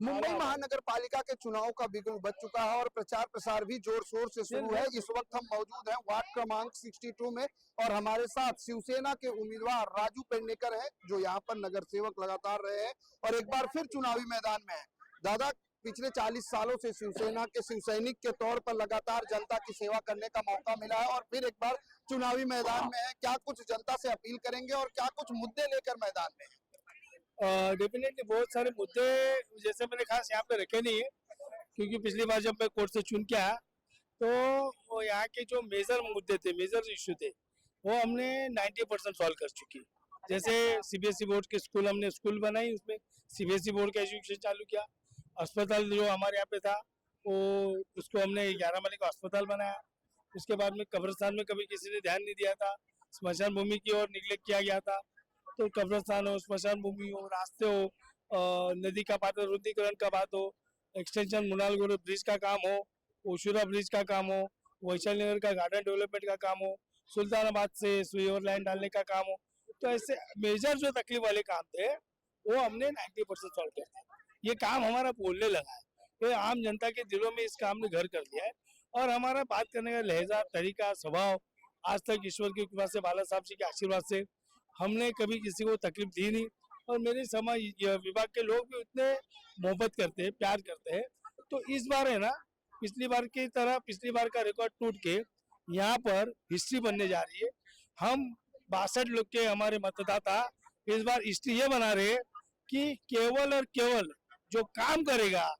मुंबई महानगर पालिका के चुनाव का बिगुल बज चुका है और प्रचार प्रसार भी जोर शोर से शुरू है। इस वक्त हम मौजूद हैं वार्ड क्रमांक 62 में और हमारे साथ शिवसेना के उम्मीदवार राजू पेडनेकर हैं, जो यहाँ पर नगर सेवक लगातार रहे हैं और एक बार फिर चुनावी मैदान में है। दादा, पिछले 40 सालों से शिवसेना के शिवसैनिक के तौर पर लगातार जनता की सेवा करने का मौका मिला है और फिर एक बार चुनावी मैदान में है। क्या कुछ जनता से अपील करेंगे और क्या कुछ मुद्दे लेकर मैदान में है? डेफिनेटली बहुत सारे मुद्दे जैसे मैंने खास यहाँ पे रखे नहीं है, क्योंकि पिछली बार जब मैं कोर्ट से चुन के आया तो यहाँ के जो मेजर मुद्दे थे, मेजर इश्यू थे, वो हमने 90% सॉल्व कर चुकी। जैसे सीबीएसई बोर्ड के स्कूल, हमने स्कूल बनाई, उसमें सीबीएसई बोर्ड का एजुकेशन चालू किया। अस्पताल जो हमारे यहाँ पे था वो उसको हमने 11 माले का अस्पताल बनाया। उसके बाद में कब्रिस्तान में कभी किसी ने ध्यान नहीं दिया था, स्मशान भूमि की ओर निग्लेक्ट किया गया था। तो कब्रिस्तान हो, स्मशान भूमि हो, रास्ते हो, नदी का पात्र रुद्रीकरण का बात हो, एक्सटेंशन मुनालगुरु ब्रिज का काम हो, ओशुरा ब्रिज का काम हो, वैशाली नगर का गार्डन डेवलपमेंट का काम हो, सुल्तानाबाद से सीवर लाइन डालने का काम हो, तो ऐसे मेजर जो तकलीफ वाले काम थे वो हमने 90% सॉल्व कर दिया। ये काम हमारा बोलने लगा है, ये आम जनता के दिलों में इस काम ने घर कर दिया है और हमारा बात करने का लहजा, तरीका, स्वभाव आज तक ईश्वर की कृपा से, बाला साहब जी के आशीर्वाद से हमने कभी किसी को तकलीफ दी नहीं। और मेरे समाज विभाग के लोग भी उतने मोहब्बत करते हैं, प्यार करते हैं। तो इस बार है ना, पिछली बार की तरह पिछली बार का रिकॉर्ड टूट के यहाँ पर हिस्ट्री बनने जा रही है। हम 62 लोग के हमारे मतदाता इस बार हिस्ट्री ये बना रहे हैं कि केवल और केवल जो काम करेगा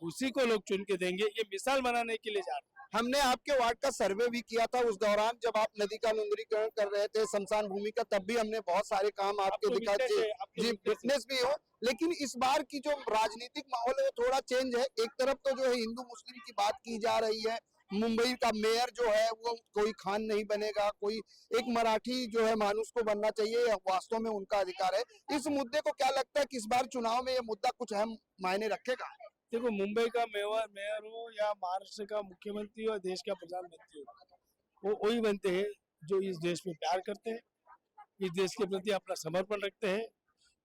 उसी को लोग चुन के देंगे। ये मिसाल बनाने के लिए जा रहे हैं। हमने आपके वार्ड का सर्वे भी किया था उस दौरान, जब आप नदी का नुंदरीकरण कर रहे थे, शमशान भूमि का, तब भी हमने बहुत सारे काम आपके दिखाए थे। जी, फिटनेस भी हो। लेकिन इस बार की जो राजनीतिक माहौल है वो थोड़ा चेंज है। एक तरफ तो जो है हिंदू मुस्लिम की बात की जा रही है, मुंबई का मेयर जो है वो कोई खान नहीं बनेगा, कोई एक मराठी जो है मानुस को बनना चाहिए, वास्तव में उनका अधिकार है। इस मुद्दे को क्या लगता है कि इस बार चुनाव में ये मुद्दा कुछ अहम मायने रखेगा? देखो, मुंबई का मेयर हो या महाराष्ट्र का मुख्यमंत्री हो, देश का प्रधानमंत्री हो, वो वही बनते हैं जो इस देश में प्यार करते हैं, इस देश के प्रति अपना समर्पण रखते हैं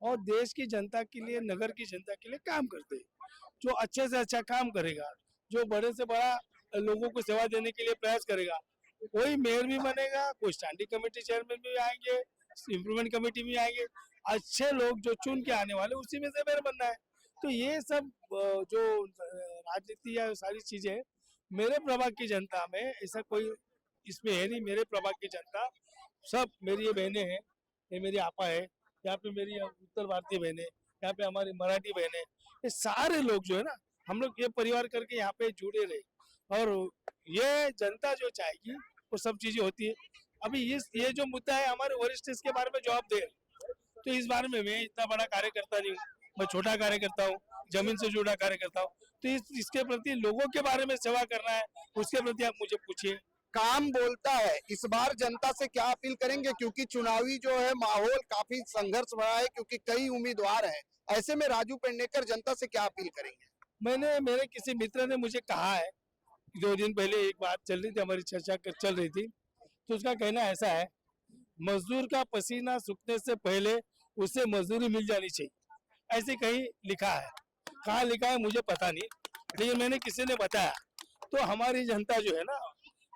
और देश की जनता के लिए, नगर की जनता के लिए काम करते हैं। जो अच्छे से अच्छा काम करेगा, जो बड़े से बड़ा लोगों को सेवा देने के लिए प्रयास करेगा, वही मेयर भी बनेगा। कोई स्टैंडिंग कमेटी चेयरमैन भी आएंगे, इम्प्रूवमेंट कमेटी भी आएंगे। अच्छे लोग जो चुन के आने वाले, उसी में से मेयर बनना है। तो ये सब जो राजनीति या सारी चीजें, मेरे प्रभाग की जनता में ऐसा कोई इसमें है नहीं। मेरे प्रभाग की जनता सब मेरी ये बहनें हैं, ये मेरी आपा है, यहाँ पे मेरी उत्तर भारतीय बहनें, यहाँ पे हमारी मराठी बहनें, ये सारे लोग जो है ना, हम लोग ये परिवार करके यहाँ पे जुड़े रहे और ये जनता जो चाहेगी वो सब चीजें होती है। अभी ये जो मुद्दा है, हमारे वरिष्ठ इसके बारे में जवाब दे, तो इस बारे में मैं इतना बड़ा कार्यकर्ता नहीं हूँ, मैं छोटा कार्यकर्ता हूँ, जमीन से जुड़ा कार्यकर्ता हूँ। तो इसके प्रति लोगों के बारे में सेवा करना है, उसके प्रति आप मुझे पूछिए। काम बोलता है। इस बार जनता से क्या अपील करेंगे, क्योंकि चुनावी जो है माहौल काफी संघर्ष भरा है, क्योंकि कई उम्मीदवार हैं। ऐसे में राजू पेडनेकर जनता से क्या अपील करेंगे? मेरे किसी मित्र ने मुझे कहा है, 2 दिन पहले एक बात चल रही थी, हमारी चर्चा चल रही थी, तो उसका कहना ऐसा है, मजदूर का पसीना सूखने से पहले उसे मजदूरी मिल जानी चाहिए। ऐसे कहीं लिखा है, कहाँ लिखा है मुझे पता नहीं, लेकिन मैंने किसी ने बताया। तो हमारी जनता जो है ना,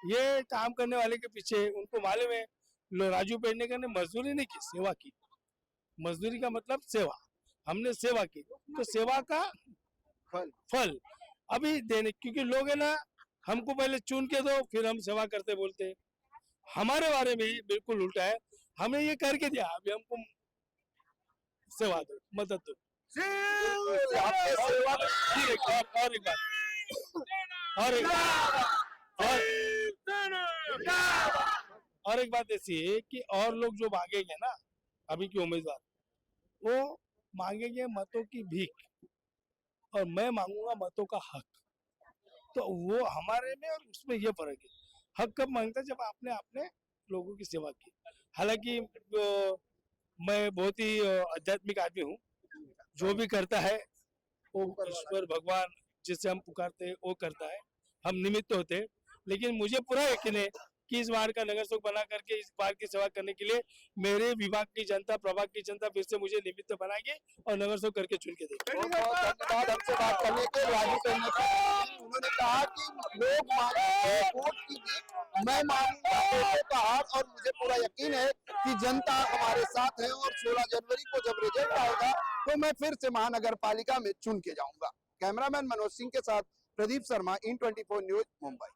ये काम करने वाले के पीछे उनको मालूम है, राजू पेडनेकर ने मजदूरी नहीं की, सेवा की। मजदूरी का मतलब सेवा, हमने सेवा की, तो सेवा का फल अभी देने, क्योंकि लोग है ना, हमको पहले चुन के दो फिर हम सेवा करते बोलते हैं। हमारे बारे में बिल्कुल उल्टा है, हमने ये करके दिया, अभी हमको सेवा दो, मदद दो। और एक बात ऐसी है कि और लोग जो मांगेंगे ना, अभी के उम्मीदवार, वो मांगेंगे मतों की भीख और मैं मांगूंगा मतों का हक। तो वो हमारे में और उसमें ये फर्क है। हक कब मांगता है? जब आपने अपने लोगों की सेवा की। हालांकि मैं बहुत ही आध्यात्मिक आदमी हूँ, जो भी करता है वो ईश्वर भगवान जिसे हम पुकारते हैं वो करता है, हम निमित्त होते हैं। लेकिन मुझे पूरा यकीन है कि इस वार्ड का नगर सेवक बना करके इस वार्ड की सेवा करने के लिए मेरे विभाग की जनता, प्रभाग की जनता फिर से मुझे निमित्त बनाएगी और नगर सेवक करके चुन के देगी। बहुत बहुत धन्यवाद हमसे बात करने के राजू पेडनेकर। उन्होंने कहा कि लोग मांगेंगे वोट की जीत, मैं मानूंगा वोटों का हार और मुझे पूरा यकीन है कि जनता हमारे साथ है और 16 जनवरी को जब रिजल्ट आएगा तो मैं फिर से महानगर पालिका में चुन के जाऊंगा। कैमरामैन मनोज सिंह के साथ प्रदीप शर्मा, IN24 न्यूज, मुंबई।